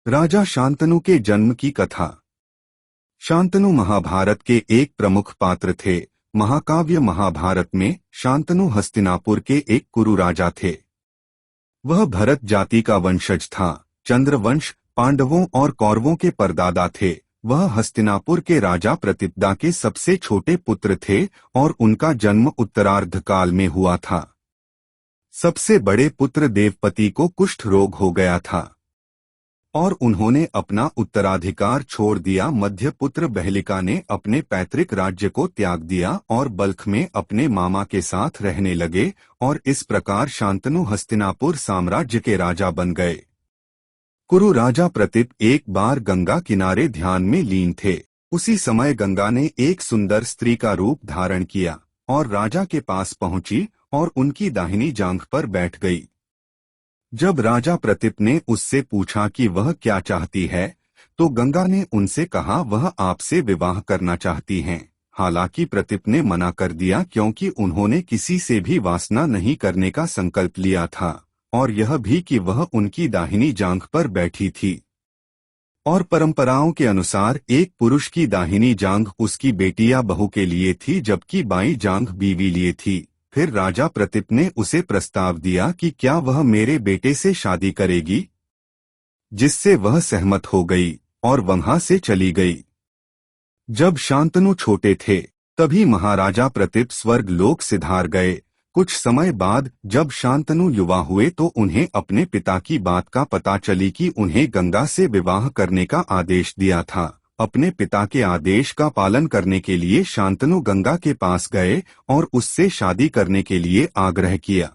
राजा शांतनु के जन्म की कथा। शांतनु महाभारत के एक प्रमुख पात्र थे। महाकाव्य महाभारत में शांतनु हस्तिनापुर के एक कुरु राजा थे। वह भरत जाति का वंशज था। चंद्रवंश, पांडवों और कौरवों के परदादा थे। वह हस्तिनापुर के राजा प्रतिपदा के सबसे छोटे पुत्र थे और उनका जन्म उत्तरार्ध काल में हुआ था। सबसे बड़े पुत्र देवपति को कुष्ठ रोग हो गया था और उन्होंने अपना उत्तराधिकार छोड़ दिया। मध्य पुत्र बहलिका ने अपने पैतृक राज्य को त्याग दिया और बल्ख में अपने मामा के साथ रहने लगे और इस प्रकार शांतनु हस्तिनापुर साम्राज्य के राजा बन गए। कुरु राजा प्रतीप एक बार गंगा किनारे ध्यान में लीन थे। उसी समय गंगा ने एक सुंदर स्त्री का रूप धारण किया और राजा के पास पहुंची और उनकी दाहिनी जांघ पर बैठ गई। जब राजा प्रतीप ने उससे पूछा कि वह क्या चाहती है, तो गंगा ने उनसे कहा वह आपसे विवाह करना चाहती हैं। हालांकि प्रतीप ने मना कर दिया क्योंकि उन्होंने किसी से भी वासना नहीं करने का संकल्प लिया था और यह भी कि वह उनकी दाहिनी जांघ पर बैठी थी और परंपराओं के अनुसार एक पुरुष की दाहिनी जांघ उसकी बेटी या बहू के लिए थी जबकि बाईं जांघ बीवी लिए थी। फिर राजा प्रतीप ने उसे प्रस्ताव दिया कि क्या वह मेरे बेटे से शादी करेगी, जिससे वह सहमत हो गई और वहां से चली गई। जब शांतनु छोटे थे तभी महाराजा प्रतीप स्वर्ग लोक सिधार गए। कुछ समय बाद जब शांतनु युवा हुए तो उन्हें अपने पिता की बात का पता चली कि उन्हें गंगा से विवाह करने का आदेश दिया था। अपने पिता के आदेश का पालन करने के लिए शांतनु गंगा के पास गए और उससे शादी करने के लिए आग्रह किया।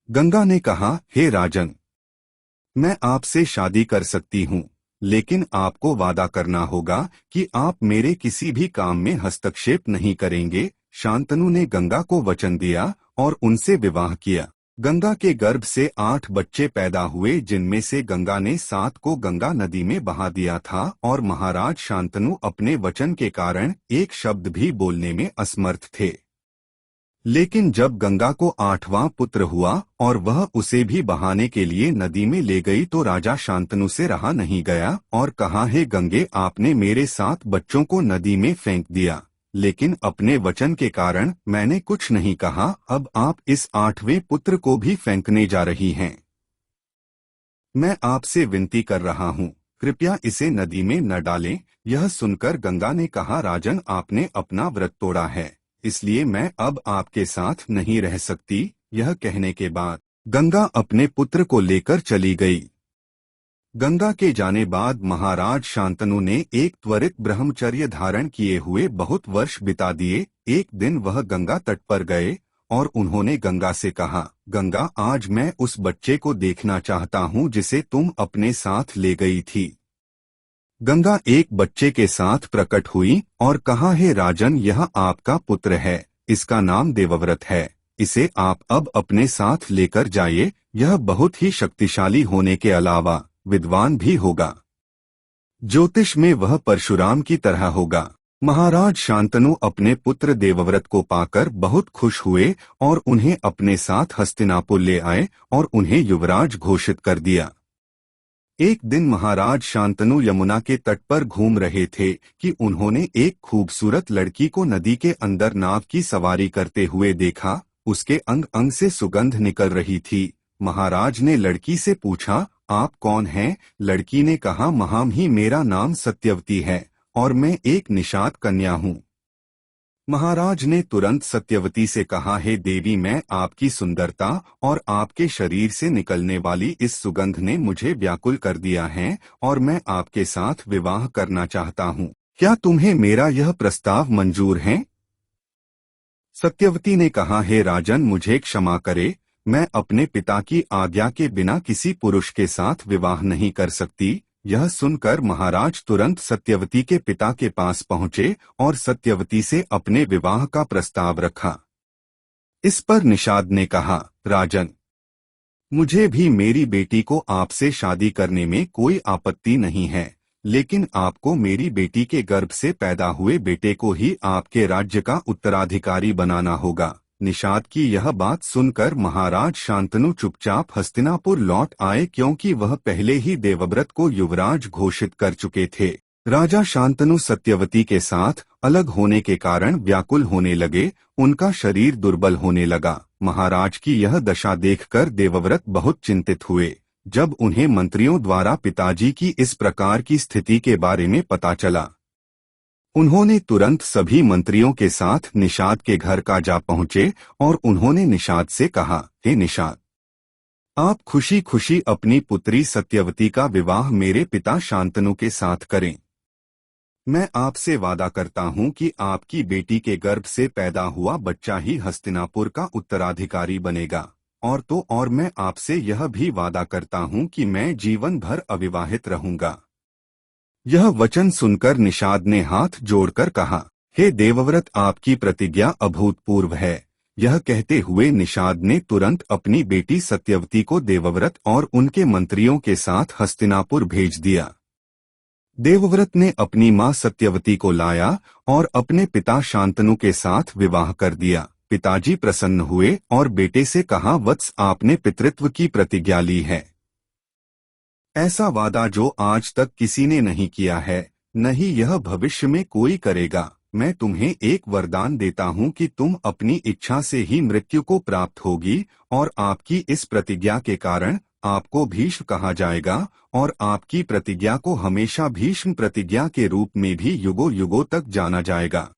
गंगा ने कहा, हे राजन, मैं आपसे शादी कर सकती हूँ, लेकिन आपको वादा करना होगा कि आप मेरे किसी भी काम में हस्तक्षेप नहीं करेंगे। शांतनु ने गंगा को वचन दिया और उनसे विवाह किया। गंगा के गर्भ से 8 बच्चे पैदा हुए, जिनमें से गंगा ने 7 को गंगा नदी में बहा दिया था और महाराज शांतनु अपने वचन के कारण एक शब्द भी बोलने में असमर्थ थे। लेकिन जब गंगा को 8वां पुत्र हुआ और वह उसे भी बहाने के लिए नदी में ले गई तो राजा शांतनु से रहा नहीं गया और कहा, हे गंगे, आपने मेरे 7 बच्चों को नदी में फेंक दिया, लेकिन अपने वचन के कारण मैंने कुछ नहीं कहा। अब आप इस 8वें पुत्र को भी फेंकने जा रही हैं। मैं आपसे विनती कर रहा हूँ, कृपया इसे नदी में न डालें। यह सुनकर गंगा ने कहा, राजन, आपने अपना व्रत तोड़ा है, इसलिए मैं अब आपके साथ नहीं रह सकती। यह कहने के बाद गंगा अपने पुत्र को लेकर चली गई। गंगा के जाने बाद महाराज शांतनु ने एक त्वरित ब्रह्मचर्य धारण किए हुए बहुत वर्ष बिता दिए। एक दिन वह गंगा तट पर गए और उन्होंने गंगा से कहा, गंगा, आज मैं उस बच्चे को देखना चाहता हूँ जिसे तुम अपने साथ ले गई थी। गंगा एक बच्चे के साथ प्रकट हुई और कहा, हे राजन, यह आपका पुत्र है, इसका नाम देवव्रत है, इसे आप अब अपने साथ लेकर जाइए। यह बहुत ही शक्तिशाली होने के अलावा विद्वान भी होगा। ज्योतिष में वह परशुराम की तरह होगा। महाराज शांतनु अपने पुत्र देवव्रत को पाकर बहुत खुश हुए और उन्हें अपने साथ हस्तिनापुर ले आए और उन्हें युवराज घोषित कर दिया। एक दिन महाराज शांतनु यमुना के तट पर घूम रहे थे कि उन्होंने एक खूबसूरत लड़की को नदी के अंदर नाव की सवारी करते हुए देखा। उसके अंग अंग से सुगंध निकल रही थी। महाराज ने लड़की से पूछा, आप कौन हैं? लड़की ने कहा, महाम ही मेरा नाम सत्यवती है और मैं एक निषाद कन्या हूँ। महाराज ने तुरंत सत्यवती से कहा, हे देवी, मैं आपकी सुंदरता और आपके शरीर से निकलने वाली इस सुगंध ने मुझे व्याकुल कर दिया है और मैं आपके साथ विवाह करना चाहता हूँ। क्या तुम्हें मेरा यह प्रस्ताव मंजूर है? सत्यवती ने कहा, हे राजन, मुझे क्षमा करे, मैं अपने पिता की आज्ञा के बिना किसी पुरुष के साथ विवाह नहीं कर सकती। यह सुनकर महाराज तुरंत सत्यवती के पिता के पास पहुंचे और सत्यवती से अपने विवाह का प्रस्ताव रखा। इस पर निषाद ने कहा, राजन, मुझे भी मेरी बेटी को आपसे शादी करने में कोई आपत्ति नहीं है, लेकिन आपको मेरी बेटी के गर्भ से पैदा हुए बेटे को ही आपके राज्य का उत्तराधिकारी बनाना होगा। निषाद की यह बात सुनकर महाराज शांतनु चुपचाप हस्तिनापुर लौट आए, क्योंकि वह पहले ही देवव्रत को युवराज घोषित कर चुके थे। राजा शांतनु सत्यवती के साथ अलग होने के कारण व्याकुल होने लगे, उनका शरीर दुर्बल होने लगा। महाराज की यह दशा देखकर देवव्रत बहुत चिंतित हुए। जब उन्हें मंत्रियों द्वारा पिताजी की इस प्रकार की स्थिति के बारे में पता चला, उन्होंने तुरंत सभी मंत्रियों के साथ निषाद के घर का जा पहुंचे और उन्होंने निषाद से कहा, हे निषाद, आप खुशी खुशी अपनी पुत्री सत्यवती का विवाह मेरे पिता शांतनु के साथ करें। मैं आपसे वादा करता हूं कि आपकी बेटी के गर्भ से पैदा हुआ बच्चा ही हस्तिनापुर का उत्तराधिकारी बनेगा। और मैं आपसे यह भी वादा करता हूं कि मैं जीवन भर अविवाहित रहूंगा। यह वचन सुनकर निषाद ने हाथ जोड़कर कहा, हे देवव्रत, आपकी प्रतिज्ञा अभूतपूर्व है। यह कहते हुए निषाद ने तुरंत अपनी बेटी सत्यवती को देवव्रत और उनके मंत्रियों के साथ हस्तिनापुर भेज दिया। देवव्रत ने अपनी मां सत्यवती को लाया और अपने पिता शांतनु के साथ विवाह कर दिया। पिताजी प्रसन्न हुए और बेटे से कहा, वत्स, आपने पितृत्व की प्रतिज्ञा ली है। ऐसा वादा जो आज तक किसी ने नहीं किया है, न ही यह भविष्य में कोई करेगा। मैं तुम्हें एक वरदान देता हूं कि तुम अपनी इच्छा से ही मृत्यु को प्राप्त होगी, और आपकी इस प्रतिज्ञा के कारण आपको भीष्म कहा जाएगा, और आपकी प्रतिज्ञा को हमेशा भीष्म प्रतिज्ञा के रूप में भी युगों युगों तक जाना जाएगा।